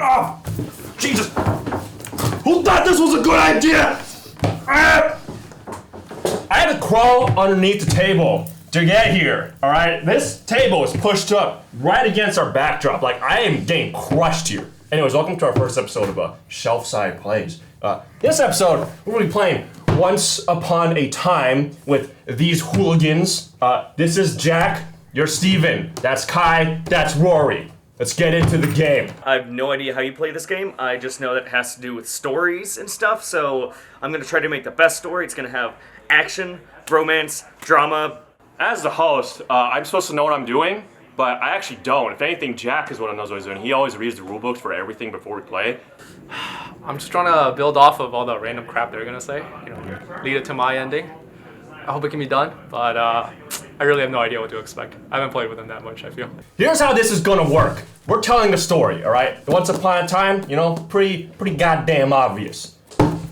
Oh, Jesus! Who thought this was a good idea? I had to crawl underneath the table to get here, all right? This table is pushed up right against our backdrop. Like, I am getting crushed here. Anyways, welcome to our first episode of Shelfside Plays. This episode, we're going to be playing Once Upon a Time with these hooligans. This is Jack, you're Steven, that's Kai, that's Rory. Let's get into the game. I have no idea how you play this game. I just know that it has to do with stories and stuff, so I'm going to try to make the best story. It's going to have action, romance, drama. As the host, I'm supposed to know what I'm doing, but I actually don't. If anything, Jack is what knows what he's doing. He always reads the rulebooks for everything before we play. I'm just trying to build off of all the random crap they're gonna say, lead it to my ending. I hope it can be done, but I really have no idea what to expect. I haven't played with them that much, I feel. Here's how this is gonna work. We're telling a story, all right? Once upon a time, pretty goddamn obvious.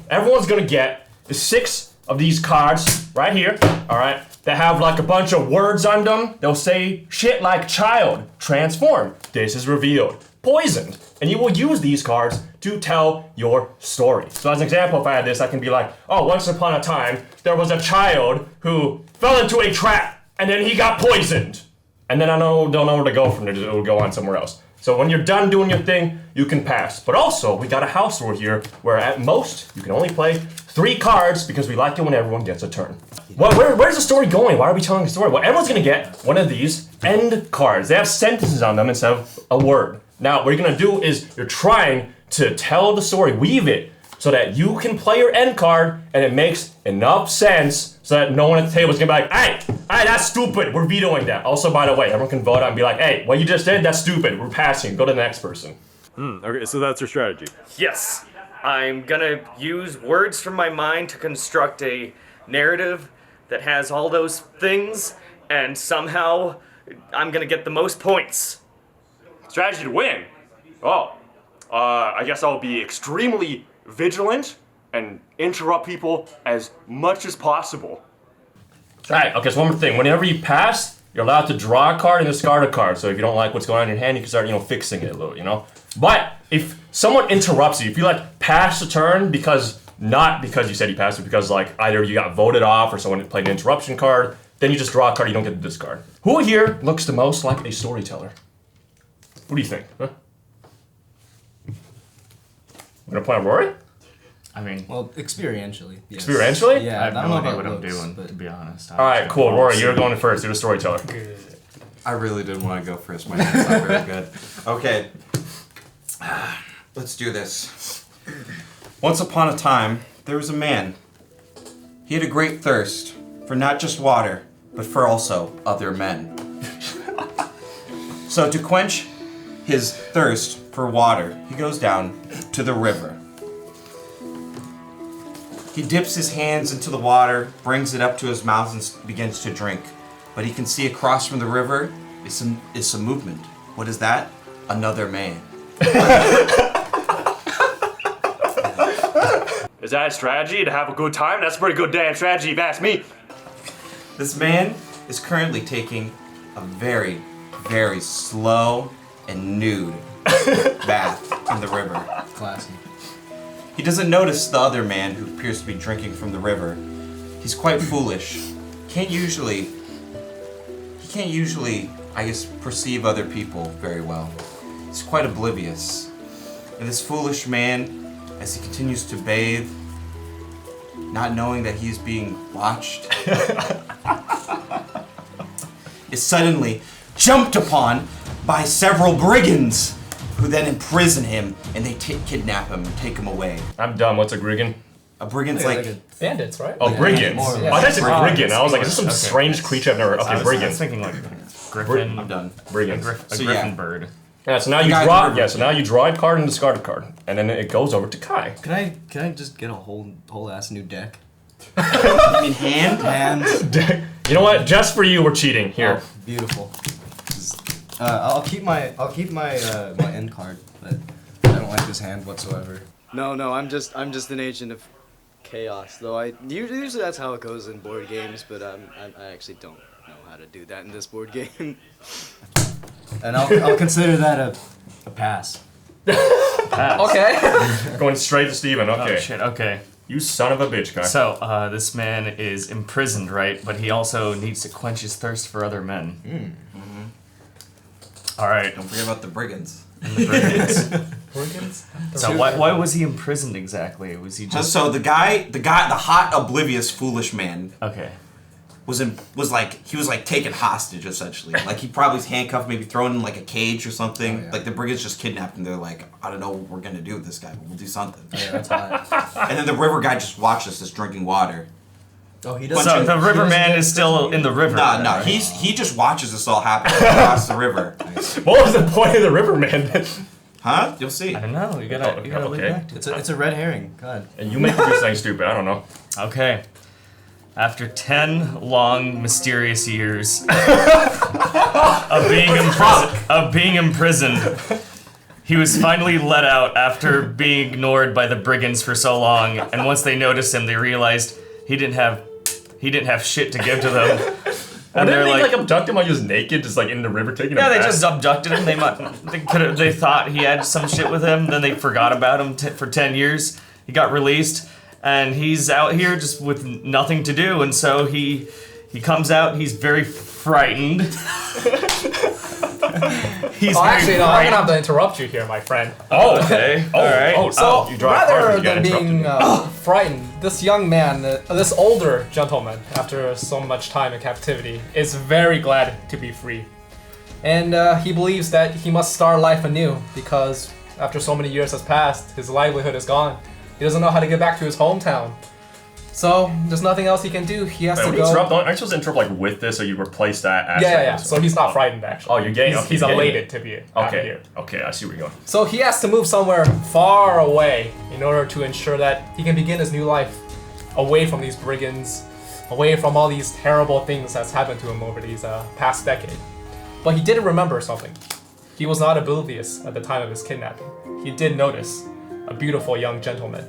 Everyone's gonna get 6 of these cards right here, all right? That have like a bunch of words on them. They'll say shit like child, transform, this is revealed, poisoned. And you will use these cards to tell your story. So as an example, if I had this, I can be like, oh, once upon a time, there was a child who fell into a trap and then he got poisoned. And then I don't know where to go from there, it'll go on somewhere else. So when you're done doing your thing, you can pass. But also, we got a house rule here where at most, you can only play 3 cards because we like it when everyone gets a turn. Well, where's the story going? Why are we telling a story? Well, everyone's gonna get one of these end cards. They have sentences on them instead of a word. Now, what you're gonna do is you're trying to tell the story, weave it, so that you can play your end card and it makes enough sense so that no one at the table is gonna be like, hey, that's stupid, we're vetoing that. Also, by the way, everyone can vote on and be like, hey, what you just did, that's stupid, we're passing, go to the next person. Okay, so that's your strategy. Yes, I'm gonna use words from my mind to construct a narrative that has all those things, and somehow I'm gonna get the most points. Strategy to win? Oh, I guess I'll be extremely vigilant and interrupt people as much as possible. Alright, okay, so one more thing. Whenever you pass, you're allowed to draw a card and discard a card. So if you don't like what's going on in your hand, you can start, fixing it a little, But if someone interrupts you, if you pass the turn not because you said you passed it, because either you got voted off or someone played an interruption card, then you just draw a card, you don't get to discard. Who here looks the most like a storyteller? What do you think? Huh? We're gonna play on Rory? I mean, well, experientially. Yes. Experientially? Yeah, I have no idea what I'm doing, to be honest. Alright, cool. Rory, you're going first. You're the storyteller. Good. I really didn't want to go first. My hand's not very good. Okay. Let's do this. Once upon a time, there was a man. He had a great thirst for not just water, but for also other men. So to quench his thirst for water, he goes down to the river. He dips his hands into the water, brings it up to his mouth, and begins to drink. But he can see across from the river is some movement. What is that? Another man. Is that a strategy to have a good time? That's a pretty good damn strategy if you ask me. This man is currently taking a very, very slow and nude bath in the river. Classy. He doesn't notice the other man who appears to be drinking from the river. He's quite foolish. He can't usually, I guess, perceive other people very well. He's quite oblivious. And this foolish man, as he continues to bathe, not knowing that he's being watched, is suddenly jumped upon by several brigands, who then imprison him and they kidnap him and take him away. I'm dumb. What's a brigand? A brigand's Bandits, right? Oh, brigands. Yeah. I thought you said brigand. I was like, is this some Okay. strange creature I've never... Okay, I brigand. was thinking griffin. I'm done. Brigands. A So, griffin yeah. bird. Yeah, so now you guys draw... are- Yeah, so now you draw a card and discard a card. And then it goes over to Kai. Can I just get a whole ass new deck? You mean hand? Hands. You know what? Just for you, we're cheating. Here. Oh, beautiful. I'll keep my end card, but I don't like this hand whatsoever. No, I'm just an agent of chaos. Though usually that's how it goes in board games, but I actually don't know how to do that in this board game. And I'll consider that a pass. Pass. Okay. Going straight to Steven. Okay. Oh shit. Okay. You son of a bitch, guy. So this man is imprisoned, right? But he also needs to quench his thirst for other men. All right. Don't forget about the brigands. Brigands? So why was he imprisoned exactly? Was he just So the hot, oblivious, foolish man okay? was taken hostage essentially. Like he probably was handcuffed, maybe thrown in like a cage or something. Oh, yeah. Like the brigands just kidnapped him. They're like, I don't know what we're gonna do with this guy, but we'll do something. Yeah, that's hot. And then the river guy just watched us just drinking water. Oh, he So doesn't. the river man is still in the river. No, then, no, right? he just watches this all happen across the river. What was the point of the riverman? Huh? You'll see. I don't know. You gotta lead Okay. back to it. It's a red herring. God. And you make me do something stupid. I don't know. Okay. After 10 long, mysterious years of being imprisoned, he was finally let out after being ignored by the brigands for so long. And once they noticed him, they realized he didn't have shit to give to them. And And didn't they're they like, like abduct him while he was naked, just like in the river taking a yeah, they bath? just abducted him. They thought he had some shit with him. Then they forgot about him for 10 years. He got released, and he's out here just with nothing to do. And so he comes out. He's very frightened. He's Oh, very actually, no, I'm frightened. gonna have to interrupt you here, my friend. Oh, okay. All right. Oh, So, you draw a card rather when you get than being interrupted. frightened, this young man, this older gentleman, after so much time in captivity, is very glad to be free. And he believes that he must start life anew because after so many years has passed, his livelihood is gone. He doesn't know how to get back to his hometown. So, there's nothing else he can do. He has Wait, to when go. you interrupt, aren't you supposed to interrupt like with this, so you replace that aspect? Yeah. So he's not frightened actually. Oh, you're getting. He's, okay, he's you're getting- elated to be out Okay. here. Okay, I see where you're going. So he has to move somewhere far away in order to ensure that he can begin his new life away from these brigands, away from all these terrible things that's happened to him over these past decade. But he did remember something. He was not oblivious at the time of his kidnapping. He did notice a beautiful young gentleman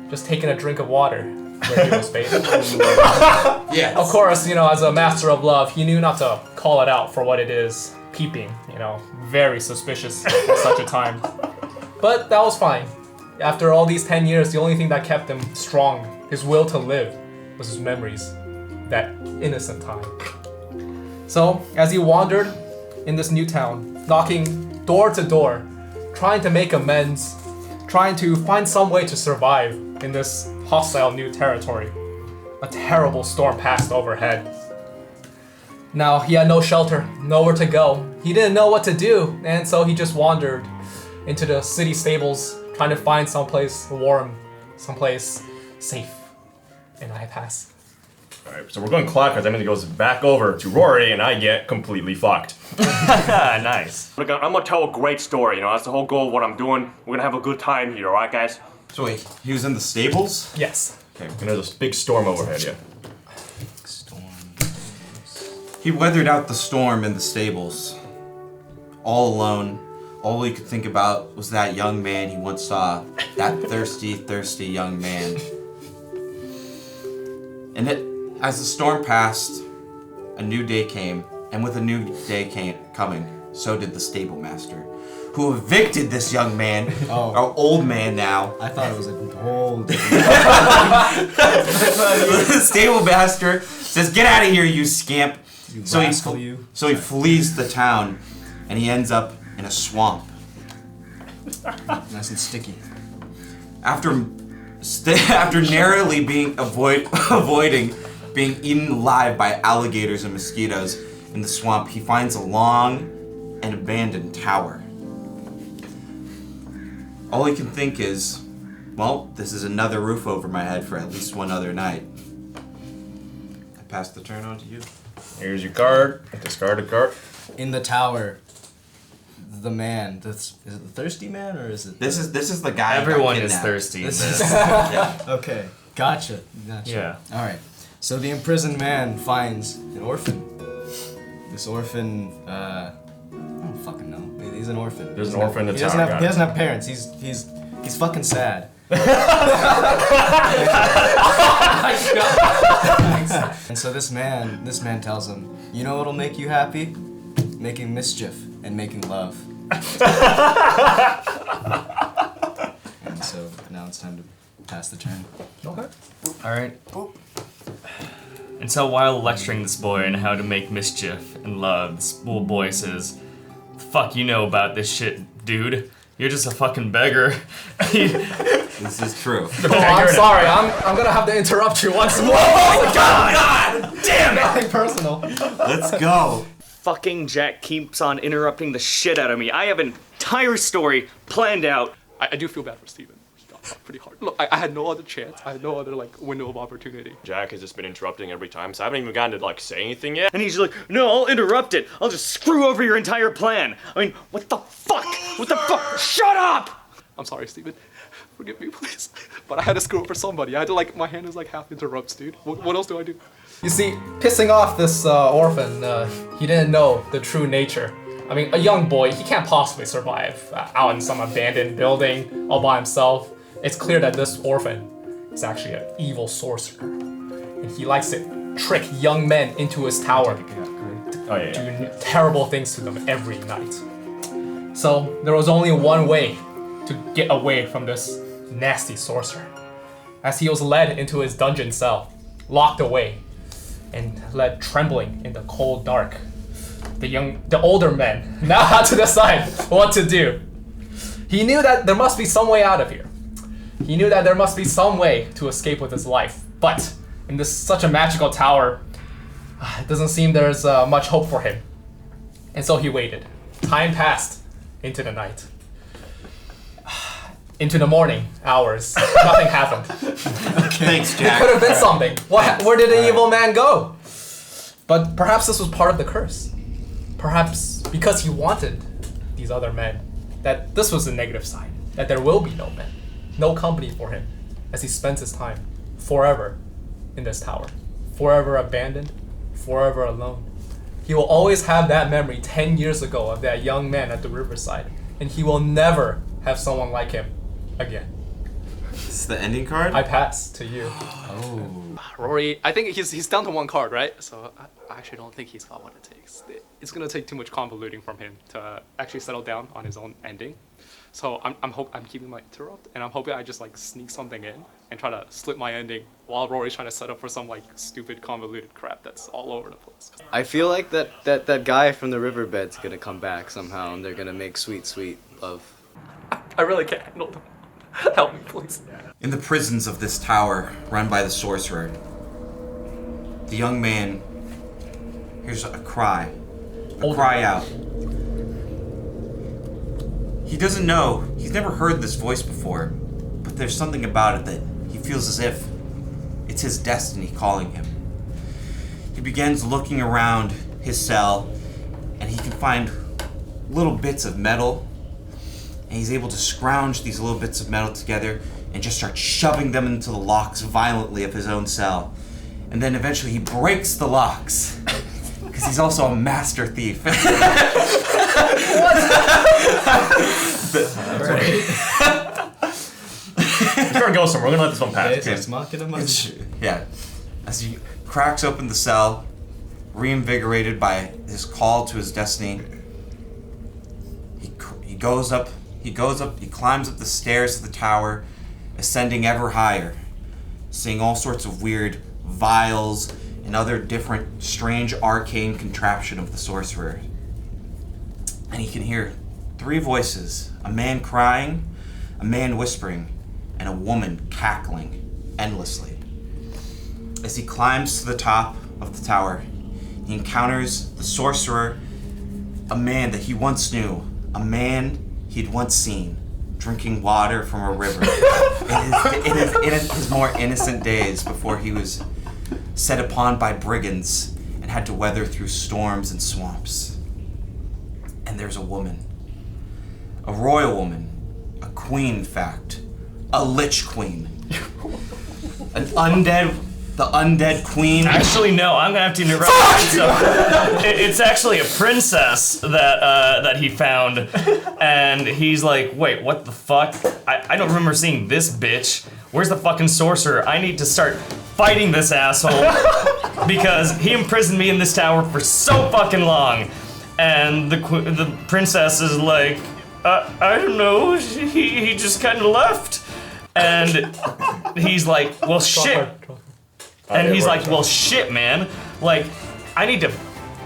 just taking a drink of water where he was bathing. Yeah. Of course, as a master of love, he knew not to call it out for what it is, peeping, very suspicious at such a time. But that was fine. After all these 10 years, the only thing that kept him strong, his will to live, was his memories, that innocent time. So, as he wandered in this new town, knocking door to door, trying to make amends, trying to find some way to survive in this hostile new territory, a terrible storm passed overhead. Now, he had no shelter, nowhere to go. He didn't know what to do, and so he just wandered into the city stables, trying to find someplace warm, someplace safe. And I pass. Alright, so we're going clockwise. That means it goes back over to Rory, and I get completely fucked. Nice. I'm gonna tell a great story, that's the whole goal of what I'm doing. We're gonna have a good time here, alright, guys? So wait, he was in the stables? Yes. Okay, and there's a big storm overhead, yeah. He weathered out the storm in the stables. All alone. All he could think about was that young man he once saw. That thirsty, thirsty young man. And as the storm passed, a new day came. And with a new day coming, so did the stable master, who evicted this young man, our old man now. I thought it was a whole different. The stable master says, "Get out of here, you scamp." So he flees the town, and he ends up in a swamp. Nice and sticky. After narrowly avoiding being eaten alive by alligators and mosquitoes in the swamp, he finds a long and abandoned tower. All he can think is, well, this is another roof over my head for at least one other night. I pass the turn on to you. Here's your card. Discard a card. In the tower, the man. Is it the thirsty man or is it? This is the guy. who got Everyone is kidnapped. thirsty in This this. is- Yeah. Okay, gotcha. Yeah. All right. So the imprisoned man finds an orphan. This orphan, I don't fucking know. He's an orphan. There's an orphan in the He tower. doesn't got have it. parents. He's fucking sad. And so this man tells him, you know what'll make you happy? Making mischief and making love. time to pass the turn. Okay. Alright. And so while lecturing this boy on how to make mischief and love, this little boy says, "The fuck you know about this shit, dude? You're just a fucking beggar." This is true. Oh, I'm sorry. I'm gonna have to interrupt you once more. Oh God! Damn it! Nothing personal. Let's go. Fucking Jack keeps on interrupting the shit out of me. I have an entire story planned out. I do feel bad for Steven. He got pretty hard. Look, I had no other chance. I had no other window of opportunity. Jack has just been interrupting every time, so I haven't even gotten to say anything yet. And he's like, "No, I'll interrupt it. I'll just screw over your entire plan." I mean, what the fuck? What the fuck? Shut up! I'm sorry, Steven. Forgive me, please. But I had to screw over somebody. I had to my hand is half interrupts, dude. What else do I do? You see, pissing off this orphan, he didn't know the true nature. I mean, a young boy, he can't possibly survive out in some abandoned building all by himself. It's clear that this orphan is actually an evil sorcerer. And he likes to trick young men into his tower, do terrible things to them every night. So there was only one way to get away from this nasty sorcerer. As he was led into his dungeon cell, locked away, and led trembling in the cold dark, the older men now had to decide what to do. He knew that there must be some way out of here. He knew that there must be some way to escape with his life, but in such a magical tower, it doesn't seem there's much hope for him. And so he waited. Time passed into the night. Into the morning hours, nothing happened. Thanks, It Jack. could have been something. Where did the evil man go? But perhaps this was part of the curse. Perhaps because he wanted these other men, that this was the negative side, that there will be no men, no company for him, as he spends his time forever in this tower, forever abandoned, forever alone. He will always have that memory 10 years ago of that young man at the riverside, and he will never have someone like him again. This is the ending card? I pass to you. Rory, I think he's down to one card, right? So I actually don't think he's got what it takes. It's gonna take too much convoluting from him to actually settle down on his own ending. So I'm keeping my interrupt, and I'm hoping I just sneak something in and try to slip my ending while Rory's trying to set up for some stupid convoluted crap that's all over the place. I feel like that guy from the riverbed's gonna come back somehow, and they're gonna make sweet, sweet love. I really can't handle them. Help me, please. In the prisons of this tower, run by the sorcerer, the young man hears a cry out. He doesn't know, he's never heard this voice before, but there's something about it that he feels as if it's his destiny calling him. He begins looking around his cell, and he can find little bits of metal, and he's able to scrounge these little bits of metal together and just start shoving them into the locks violently of his own cell. And then eventually he breaks the locks, because he's also a master thief. It's gonna go somewhere. We're gonna let this one pass. Yeah. As he cracks open the cell, reinvigorated by his call to his destiny, he goes up, he climbs up the stairs of the tower, ascending ever higher, seeing all sorts of weird vials and other different strange arcane contraption of the sorcerer. And he can hear 3 voices, a man crying, a man whispering, and a woman cackling endlessly. As he climbs to the top of the tower, he encounters the sorcerer, a man that he once knew, a man he'd once seen drinking water from a river in his more innocent days before he was set upon by brigands and had to weather through storms and swamps. And there's a woman, a royal woman, a queen in fact, a lich queen, the undead queen. Actually, no, I'm gonna have to interrupt. It's actually a princess that he found, and he's like, wait, what the fuck? I don't remember seeing this bitch. Where's the fucking sorcerer? I need to start fighting this asshole because he imprisoned me in this tower for so fucking long. And the princess is like, I don't know, he just kind of left. And he's like, well, shit. And he's like, well, shit, man. Like, I need to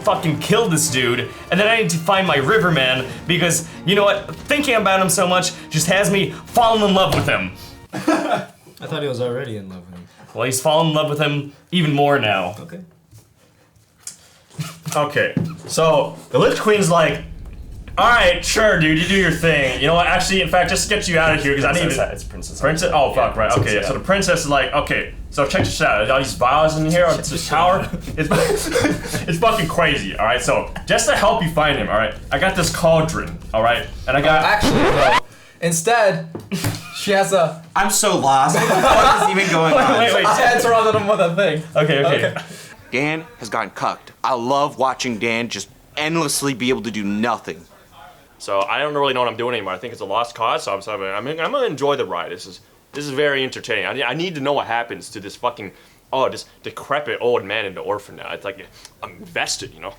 fucking kill this dude, and then I need to find my riverman because, you know what, thinking about him so much just has me falling in love with him. I thought he was already in love with him. Well, he's fallen in love with him even more now. Okay. Okay, so the Lich Queen's like, alright, sure, dude, you do your thing. You know what, actually, in fact, just to get you out of here, because I need to... It's Princess. Princess? Oh, fuck, right, okay, yeah. So the princess is like, okay, so check this out. There's all these vials in here, this tower. It's fucking crazy, alright? So, just to help you find him, alright, I got this cauldron, alright? And I got... Actually, no. Instead, she has a... I'm so lost. What the fuck is even going on? Wait. I interrupted him with a thing. Okay. Dan has gotten cucked. I love watching Dan just endlessly be able to do nothing. So I don't really know what I'm doing anymore. I think it's a lost cause, so I'm gonna enjoy the ride. This is very entertaining. I need to know what happens to this fucking, this decrepit old man in the orphan now. It's like, I'm invested, you know?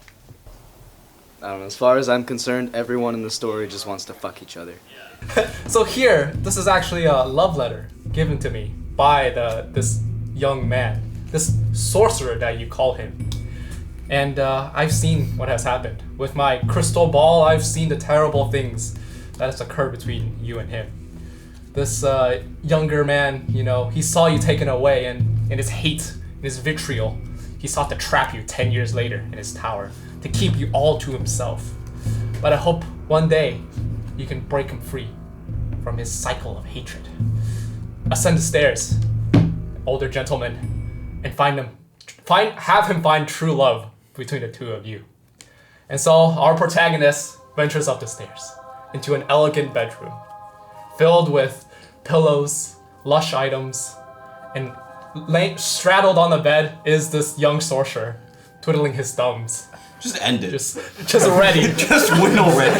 I don't know, as far as I'm concerned, everyone in the story just wants to fuck each other. So here, this is actually a love letter given to me by this young man, this sorcerer that you call him. And I've seen what has happened. With my crystal ball, I've seen the terrible things that has occurred between you and him. This younger man, you know, he saw you taken away, and in his hate, in his vitriol, he sought to trap you 10 years later in his tower, to keep you all to himself. But I hope one day you can break him free from his cycle of hatred. Ascend the stairs, older gentleman, and have him find true love between the two of you. And so our protagonist ventures up the stairs into an elegant bedroom filled with pillows, lush items, and straddled on the bed is this young sorcerer twiddling his thumbs. Just end it. Just ready. Just win already.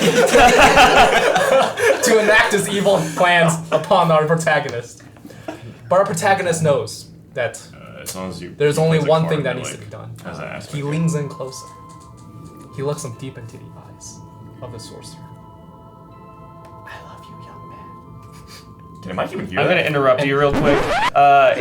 To enact his evil plans upon our protagonist. But our protagonist knows that As long as you there's only one thing card, that like, needs to be done. as an aspect. He leans in closer. He looks him deep into the eyes of the sorcerer. I love you, young man. Can Mike even hear I'm that? gonna interrupt you real quick.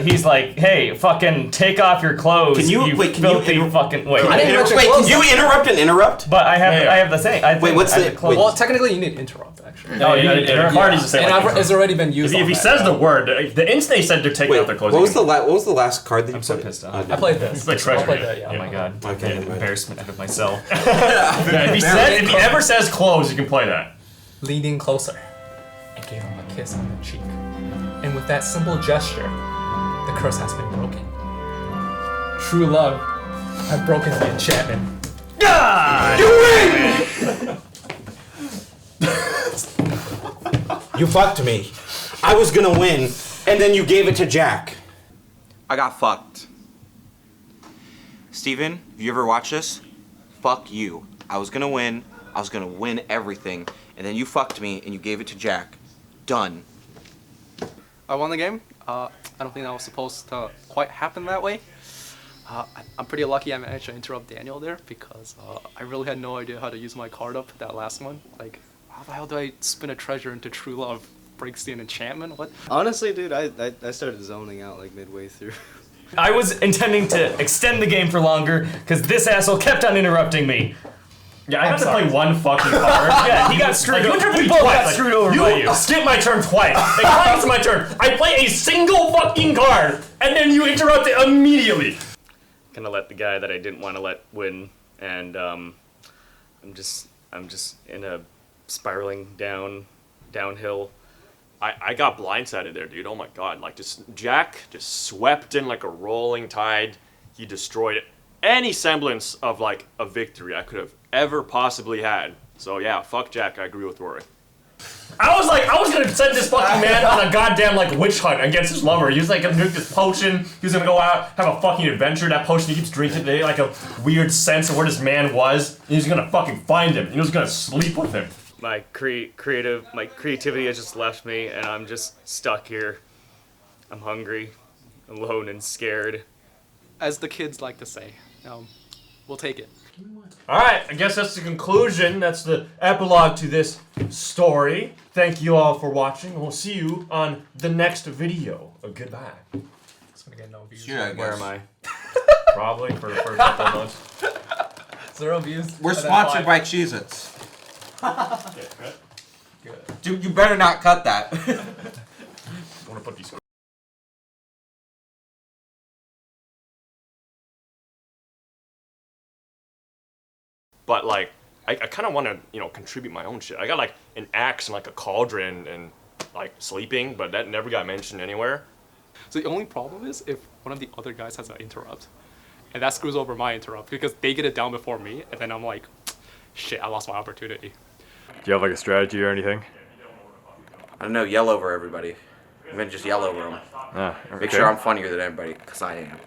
He's like, hey, fucking take off your clothes. Can you- filthy fucking wait. I didn't mention Wait, clothes. can you interrupt and interrupt? But I have Yeah. I have the thing. Wait, what's I have the- clothes. Well, technically you need to interrupt, actually. No, you need to card needs to say And like, it's already been used. if he on says that. the word, the instant he said they're taking Wait, off their clothes. what was he can- the last card that you I'm so played? pissed off. I played this. It's like treasure. I played that, yeah. Oh my god. Okay, never mind. Embarrassment out of myself. Yeah, if he ever says clothes, you can play that. Leaned in closer and gave him a kiss on the cheek. And with that simple gesture, the curse has been broken. True love has broken the enchantment. You fucked me. I was gonna win, and then you gave it to Jack. I got fucked. Steven, have you ever watched this? Fuck you. I was gonna win everything, and then you fucked me and you gave it to Jack. Done. I won the game. I don't think that was supposed to quite happen that way. I'm pretty lucky I managed to interrupt Daniel there because I really had no idea how to use my card up that last one. Like, how the hell do I spin a treasure into true love? Breaks the enchantment? What? Honestly, dude, I started zoning out like midway through. I was intending to extend the game for longer because this asshole kept on interrupting me. Yeah, I got to play one fucking card. Yeah, he got screwed. Like, We you both twice. got Like, screwed over by you. Skip my turn twice. Like, twice my turn. I play a single fucking card, and then you interrupt it immediately. Gonna let the guy that I didn't want to let win, and I'm just in a spiraling downhill. I got blindsided there, dude. Oh my god. Like, Jack just swept in like a rolling tide. He destroyed any semblance of like a victory I could have ever possibly had. So yeah, fuck Jack. I agree with Rory. I was gonna send this fucking man on a goddamn like witch hunt against his lover. He was like gonna drink this potion. He was gonna go out, have a fucking adventure. That potion he keeps drinking today, like a weird sense of where this man was. And he's gonna fucking find him. And he was gonna sleep with him. My creativity has just left me, and I'm just stuck here. I'm hungry, alone, and scared. As the kids like to say, We'll take it. Alright, I guess that's the conclusion. That's the epilogue to this story. Thank you all for watching, and we'll see you on the next video. Goodbye. It's gonna get no views. Sure, Where am I? Probably for the first couple of months. 0 views. We're and then sponsored 5. by Cheez-Its. Good. Dude, you better not cut that. I want to put these. But like, I kind of want to, contribute my own shit. I got like an axe and like a cauldron and like sleeping, but that never got mentioned anywhere. So the only problem is if one of the other guys has an interrupt, and that screws over my interrupt because they get it down before me, and then I'm like, shit, I lost my opportunity. Do you have like a strategy or anything? I don't know, yell over everybody. I'm gonna just yell over them. Ah, okay. Make sure I'm funnier than everybody, because I am.